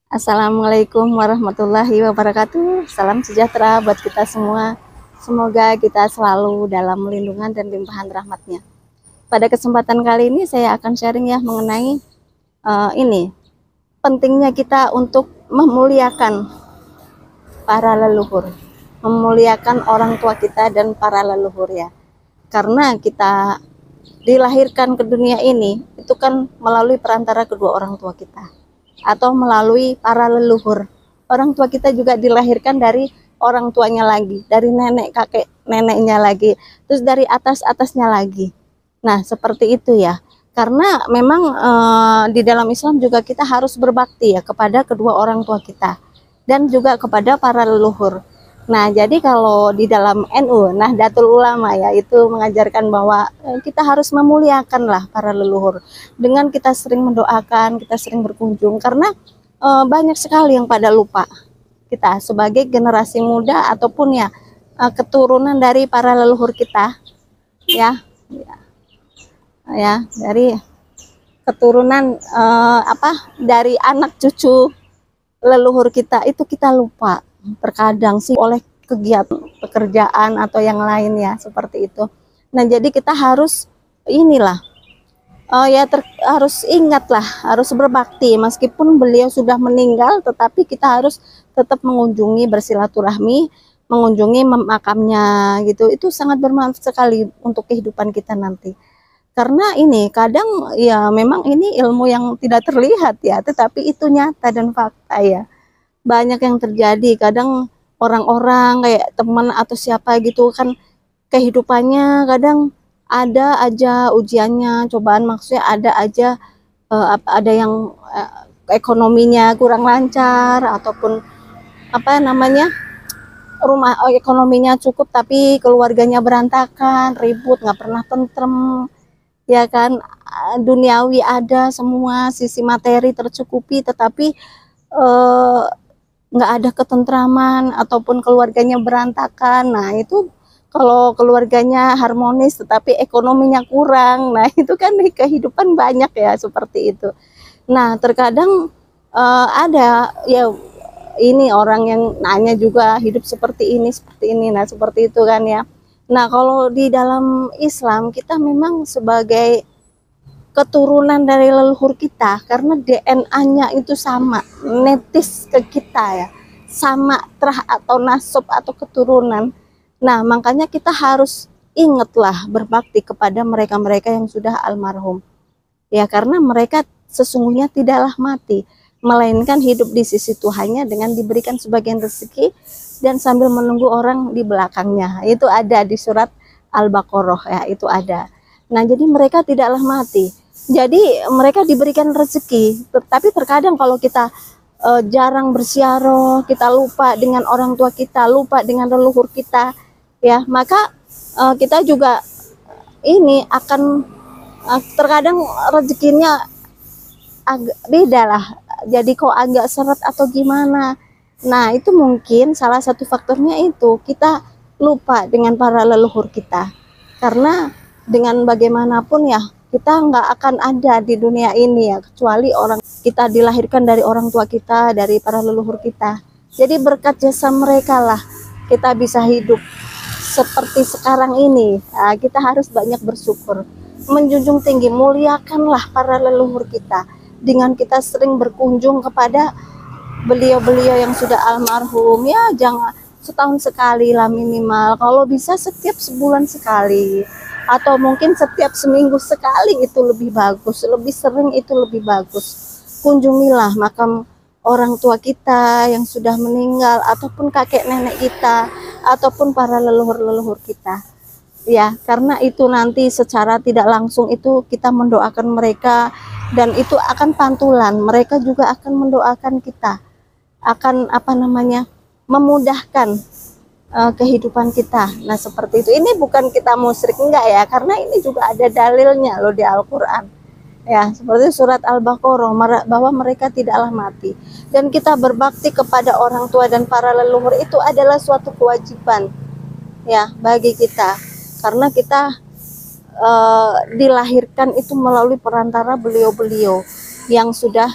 Assalamualaikum warahmatullahi wabarakatuh. Salam sejahtera buat kita semua. Semoga kita selalu dalam lindungan dan limpahan rahmatnya. Pada kesempatan kali ini saya akan sharing ya mengenai ini pentingnya kita untuk memuliakan para leluhur, memuliakan orang tua kita dan para leluhur ya. Karena kita dilahirkan ke dunia ini itu kan melalui perantara kedua orang tua kita atau melalui para leluhur. Orang tua kita juga dilahirkan dari orang tuanya lagi, dari nenek kakek neneknya lagi, terus dari atas-atasnya lagi. Nah, seperti itu ya. Karena memang di dalam Islam juga kita harus berbakti ya kepada kedua orang tua kita dan juga kepada para leluhur. Nah, jadi kalau di dalam NU, Nahdlatul Ulama ya, itu mengajarkan bahwa kita harus memuliakan lah para leluhur dengan kita sering mendoakan, kita sering berkunjung karena banyak sekali yang pada lupa kita sebagai generasi muda ataupun ya keturunan dari para leluhur kita ya, dari keturunan dari anak cucu leluhur kita itu kita lupa terkadang sih oleh kegiatan pekerjaan atau yang lain ya seperti itu. Nah, jadi kita harus inilah harus ingatlah, harus berbakti meskipun beliau sudah meninggal, tetapi kita harus tetap mengunjungi, bersilaturahmi, mengunjungi makamnya gitu. Itu sangat bermanfaat sekali untuk kehidupan kita nanti. Karena ini kadang ya memang ini ilmu yang tidak terlihat ya, tetapi itu nyata dan fakta ya. Banyak yang terjadi, kadang orang-orang kayak teman atau siapa gitu kan kehidupannya kadang ada aja ujiannya, cobaan, maksudnya ada aja ada yang ekonominya kurang lancar ataupun rumah ekonominya cukup tapi keluarganya berantakan, ribut, nggak pernah tentrem ya kan. Duniawi ada semua, sisi materi tercukupi tetapi eh, nggak ada ketentraman ataupun keluarganya berantakan. Nah, itu kalau keluarganya harmonis tetapi ekonominya kurang, nah itu kan kehidupan banyak ya seperti itu. Nah, terkadang ada ya ini orang yang nanya juga hidup seperti ini, nah seperti itu kan ya. Nah, kalau di dalam Islam kita memang sebagai keturunan dari leluhur kita karena DNA-nya itu sama, netis ke kita ya, sama terah atau nasab atau keturunan. Nah, makanya kita harus ingatlah berbakti kepada mereka-mereka yang sudah almarhum. Ya, karena mereka sesungguhnya tidaklah mati, melainkan hidup di sisi Tuhannya dengan diberikan sebagian rezeki dan sambil menunggu orang di belakangnya. Itu ada di surat Al-Baqarah ya, itu ada. Nah, jadi mereka tidaklah mati. Jadi mereka diberikan rezeki, tapi terkadang kalau kita jarang bersiaroh, kita lupa dengan orang tua kita, lupa dengan leluhur kita, ya maka kita juga ini akan terkadang rezekinya agak beda lah. Jadi kok agak seret atau gimana. Nah, itu mungkin salah satu faktornya itu kita lupa dengan para leluhur kita. Karena dengan bagaimanapun ya kita nggak akan ada di dunia ini ya kecuali orang kita dilahirkan dari orang tua kita, dari para leluhur kita. Jadi berkat jasa mereka lah kita bisa hidup seperti sekarang ini. Nah, kita harus banyak bersyukur, menjunjung tinggi, muliakanlah para leluhur kita dengan kita sering berkunjung kepada beliau-beliau yang sudah almarhum ya. Jangan setahun sekali lah minimal, kalau bisa setiap sebulan sekali atau mungkin setiap seminggu sekali itu lebih bagus, lebih sering itu lebih bagus. Kunjungilah makam orang tua kita yang sudah meninggal ataupun kakek nenek kita ataupun para leluhur-leluhur kita ya, karena itu nanti secara tidak langsung itu kita mendoakan mereka dan itu akan pantulan, mereka juga akan mendoakan kita, akan memudahkan kehidupan kita. Nah, seperti itu. Ini bukan kita musyrik enggak ya, karena ini juga ada dalilnya loh di Al-Qur'an. Ya, seperti surat Al-Baqarah bahwa mereka tidaklah mati. Dan kita berbakti kepada orang tua dan para leluhur itu adalah suatu kewajiban ya bagi kita. Karena kita dilahirkan itu melalui perantara beliau-beliau yang sudah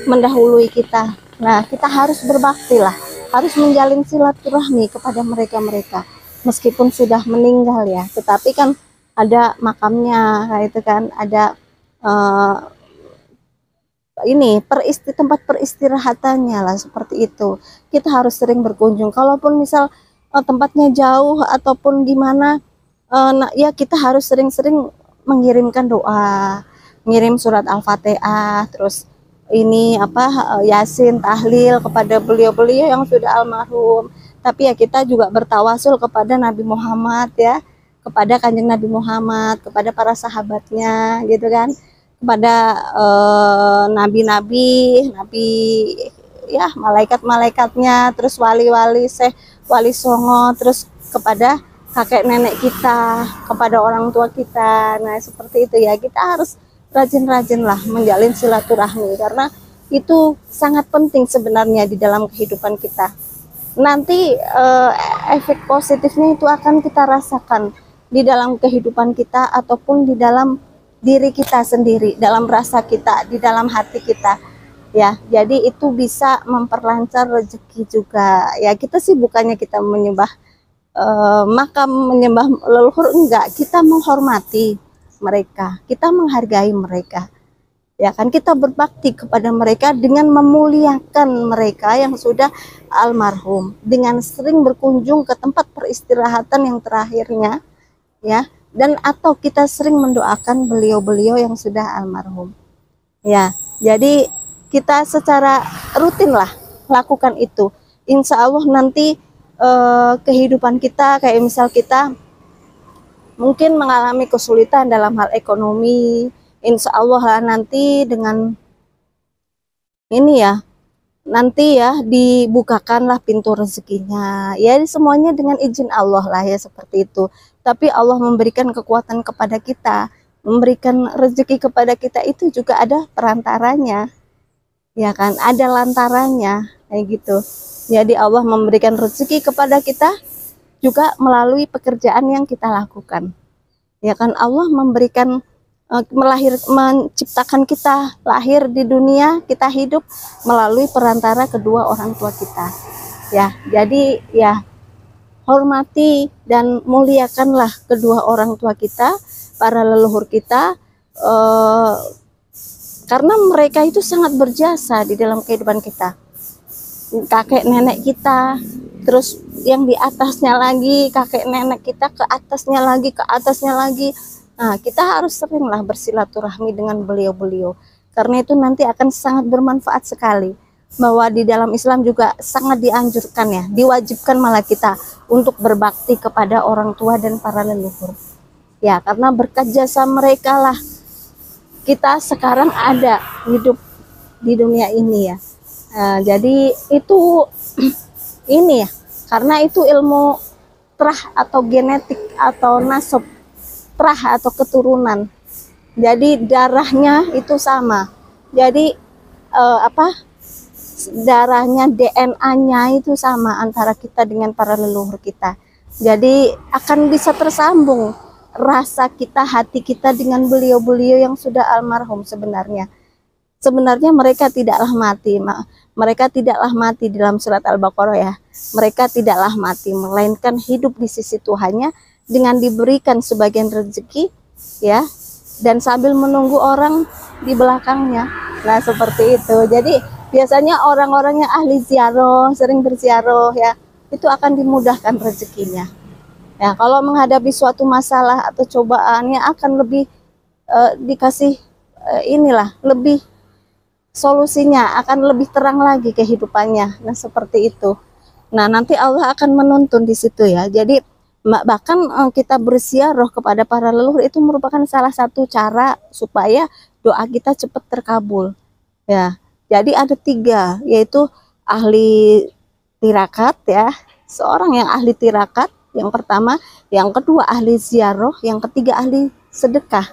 mendahului kita Nah, kita harus berbakti lah, harus menjalin silaturahmi kepada mereka-mereka. Meskipun sudah meninggal ya, tetapi kan ada makamnya, kayak itu kan, ada uh, ini tempat peristirahatannya lah, seperti itu. Kita harus sering berkunjung. Kalaupun misal tempatnya jauh ataupun gimana, nah, ya kita harus sering-sering mengirimkan doa, ngirim surat Al-Fatihah, terus ini apa, Yasin, tahlil kepada beliau-beliau yang sudah almarhum. Tapi ya kita juga bertawasul kepada Nabi Muhammad ya, kepada Kanjeng Nabi Muhammad, kepada para sahabatnya gitu kan, kepada nabi-nabi, nabi ya, malaikat-malaikatnya, terus wali-wali, Syekh Wali Songo, terus kepada kakek nenek kita, kepada orang tua kita. Nah, seperti itu ya. Kita harus rajin-rajin lah menjalin silaturahmi, karena itu sangat penting sebenarnya di dalam kehidupan kita. Nanti efek positifnya itu akan kita rasakan di dalam kehidupan kita ataupun di dalam diri kita sendiri, dalam rasa kita, di dalam hati kita ya. Jadi itu bisa memperlancar rezeki juga ya. Kita sih bukannya kita menyembah makam, menyembah leluhur, enggak. Kita menghormati mereka, kita menghargai mereka ya kan. Kita berbakti kepada mereka dengan memuliakan mereka yang sudah almarhum, dengan sering berkunjung ke tempat peristirahatan yang terakhirnya ya, dan atau kita sering mendoakan beliau-beliau yang sudah almarhum ya. Jadi kita secara rutin lah lakukan itu. Insya Allah nanti kehidupan kita, kayak misal kita mungkin mengalami kesulitan dalam hal ekonomi, insya Allah lah nanti dengan ini ya, nanti ya dibukakanlah pintu rezekinya ya, semuanya dengan izin Allah lah ya, seperti itu. Tapi Allah memberikan kekuatan kepada kita, memberikan rezeki kepada kita, itu juga ada perantaranya ya kan, ada lantarannya kayak gitu. Jadi Allah memberikan rezeki kepada kita juga melalui pekerjaan yang kita lakukan ya kan. Allah memberikan menciptakan kita lahir di dunia, kita hidup melalui perantara kedua orang tua kita ya. Jadi ya, hormati dan muliakanlah kedua orang tua kita, para leluhur kita, karena mereka itu sangat berjasa di dalam kehidupan kita. Kakek nenek kita, terus yang di atasnya lagi kakek nenek kita, ke atasnya lagi, ke atasnya lagi. Nah, kita harus seringlah bersilaturahmi dengan beliau-beliau, karena itu nanti akan sangat bermanfaat sekali. Bahwa di dalam Islam juga sangat dianjurkan ya, diwajibkan malah kita untuk berbakti kepada orang tua dan para leluhur ya, karena berkat jasa mereka lah kita sekarang ada hidup di dunia ini ya. Nah, jadi itu ini ya, karena itu ilmu terah atau genetik atau nasab, terah atau keturunan. Jadi darahnya itu sama. Jadi darahnya, DNA-nya itu sama antara kita dengan para leluhur kita. Jadi akan bisa tersambung rasa kita, hati kita dengan beliau-beliau yang sudah almarhum. Sebenarnya mereka tidaklah mati, mereka tidaklah mati di dalam surat Al-Baqarah ya. Mereka tidaklah mati, melainkan hidup di sisi Tuhannya dengan diberikan sebagian rezeki ya, dan sambil menunggu orang di belakangnya. Nah, seperti itu. Jadi biasanya orang-orang yang ahli ziarah, sering berziarah ya, itu akan dimudahkan rezekinya. Ya, kalau menghadapi suatu masalah atau cobaannya akan lebih dikasih inilah, lebih solusinya akan lebih terang lagi kehidupannya. Nah, seperti itu. Nah, nanti Allah akan menuntun di situ ya. Jadi bahkan kita berziarah kepada para leluhur itu merupakan salah satu cara supaya doa kita cepat terkabul ya. Jadi ada 3, yaitu ahli tirakat ya, seorang yang ahli tirakat yang pertama, yang kedua ahli ziarah, yang ketiga ahli sedekah.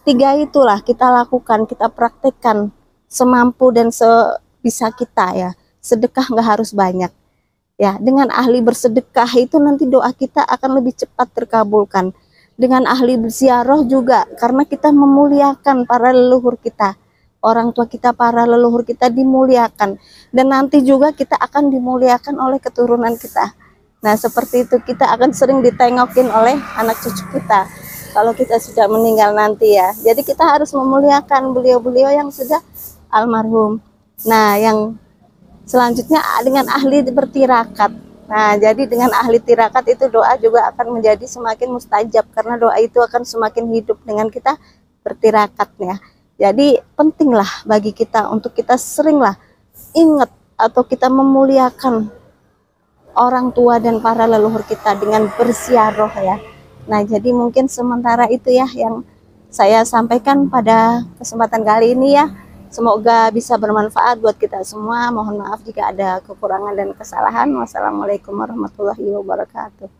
3 itulah kita lakukan, kita praktekkan semampu dan sebisa kita ya. Sedekah nggak harus banyak ya. Dengan ahli bersedekah itu nanti doa kita akan lebih cepat terkabulkan. Dengan ahli berziarah juga, karena kita memuliakan para leluhur kita orang tua kita, para leluhur kita dimuliakan, dan nanti juga kita akan dimuliakan oleh keturunan kita. Nah, seperti itu, kita akan sering ditengokin oleh anak cucu kita kalau kita sudah meninggal nanti ya. Jadi kita harus memuliakan beliau-beliau yang sudah almarhum. Nah, yang selanjutnya dengan ahli bertirakat. Nah, jadi dengan ahli tirakat itu doa juga akan menjadi semakin mustajab, karena doa itu akan semakin hidup dengan kita bertirakat ya. Jadi pentinglah bagi kita untuk kita seringlah ingat atau kita memuliakan orang tua dan para leluhur kita dengan berziarah ya. Nah, jadi mungkin sementara itu ya yang saya sampaikan pada kesempatan kali ini ya. Semoga bisa bermanfaat buat kita semua. Mohon maaf jika ada kekurangan dan kesalahan. Wassalamualaikum warahmatullahi wabarakatuh.